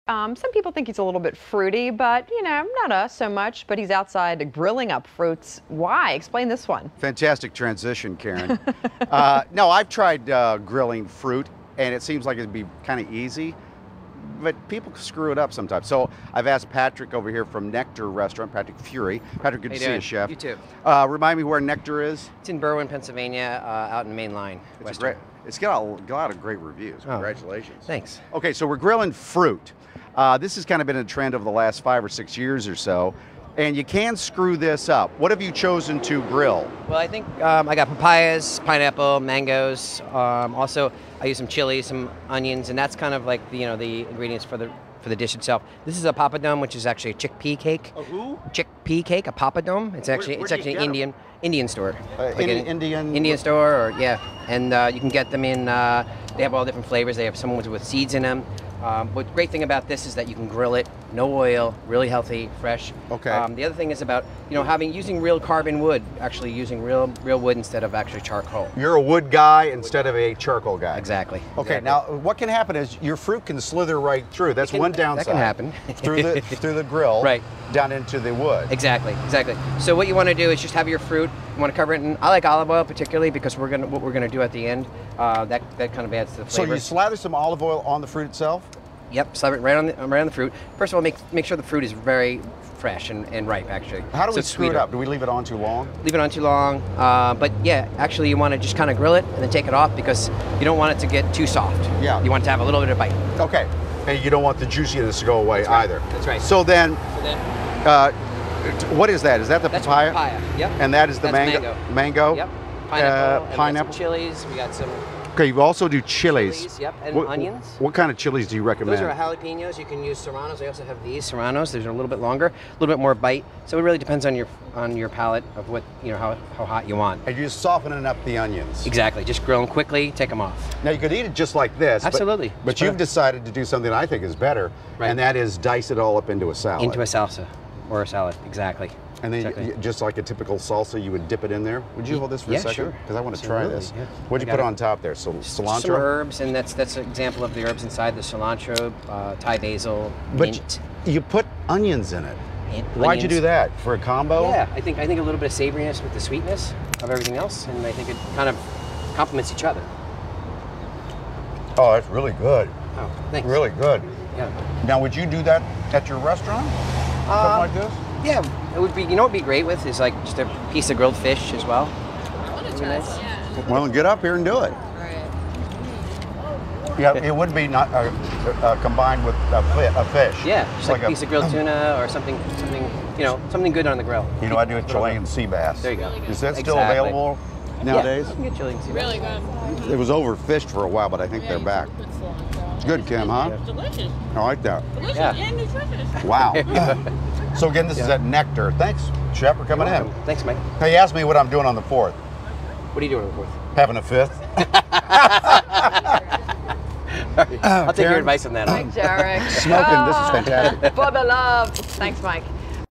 Some people think he's a little bit fruity, but, you know, not us so much. But he's outside grilling up fruits. Why? Explain this one. Fantastic transition, Karen. No, I've tried grilling fruit, and it seems like it'd be kind of easy, but people screw it up sometimes. So I've asked Patrick over here from Nectar restaurant, Patrick Feury. Patrick, good to see you, Chef. You too. Remind me where Nectar is? It's in Berwyn, Pennsylvania, out in the main line. It's great. It's got a lot of great reviews. Congratulations. Thanks. Okay, so we're grilling fruit. This has kind of been a trend over the last 5 or 6 years or so, and you can screw this up. What have you chosen to grill? Well, I think I got papayas, pineapple, mangoes. Also, I use some chilies, some onions, and that's kind of like the, the ingredients for the dish itself. This is a papadum, which is actually a chickpea cake. A who? Chickpea cake, a papadum. It's actually an Indian store. Indian store, or and you can get them in. They have all different flavors. They have some with seeds in them. But the great thing about this is that you can grill it, no oil, really healthy, fresh. Okay. The other thing is about using real carbon wood, actually using real wood instead of actually charcoal. You're a wood guy instead of a charcoal guy. Exactly. Okay. Exactly. Now, what can happen is your fruit can slither right through. That's one downside. That can happen through the grill. Right. Down into the wood. Exactly. So what you want to do is just have your fruit. You want to cover it in. I like olive oil particularly because what we're gonna do at the end. That kind of adds to the flavor. So you slather some olive oil on the fruit itself? Yep, slather it right on the fruit. First of all, make sure the fruit is very fresh and ripe, actually. How do we screw it up? Do we leave it on too long? Leave it on too long, but yeah, actually you want to just kind of grill it and then take it off because you don't want it to get too soft. Yeah. You want it to have a little bit of bite. Okay, and you don't want the juiciness to go away either. That's right. So then, what is that? Is that the papaya? That's papaya, yep. And that is the mango. Mango? Yep. Pineapple. Pineapple. And we got some chilies. We got some. Okay, you also do chilies. Yep, and onions. What kind of chilies do you recommend? Those are jalapenos. You can use serranos. I also have these serranos. These are a little bit longer, a little bit more bite. So it really depends on your palate of what how hot you want. And you're just softening up the onions. Exactly. Just grill them quickly. Take them off. Now you could eat it just like this. Absolutely. But you've decided to do something I think is better, and that is dice it all up into a salad. Into a salsa or a salad. Exactly. And then just like a typical salsa, you would dip it in there. Would you hold this for a second? Sure. Because I want to try this. Yeah. What'd you put on top there? So cilantro? Some herbs, and that's an example of the herbs inside the cilantro, Thai basil, mint. But you put onions in it. Why'd you do that? For a combo? Yeah, I think a little bit of savoriness with the sweetness of everything else, and I think it kind of complements each other. Oh, that's really good. Oh, thanks. Really good. Yeah. Now, would you do that at your restaurant? Something like this? Yeah, it would be. You know what would be great with is like just a piece of grilled fish as well. Nice. Yeah. Well, get up here and do it. Right. Yeah, it would be not combined with a fish. Yeah, just like a piece of grilled tuna or something good on the grill. You know, I do a Chilean sea bass. There you go. Is that still available nowadays? Yeah, you can get Chilean sea bass. Really good. It was overfished for a while, but I think they're back. It's good, Kim, huh? Delicious. I like that. Delicious and nutritious. Wow. So again, this is at Nectar. Thanks, Chef, for coming in. Thanks, Mike. Hey, ask me what I'm doing on the 4th. What are you doing on the 4th? Having a 5th. I'll take your advice on that. Thanks, Eric. Smoking, this is fantastic. For the love. Thanks, Mike.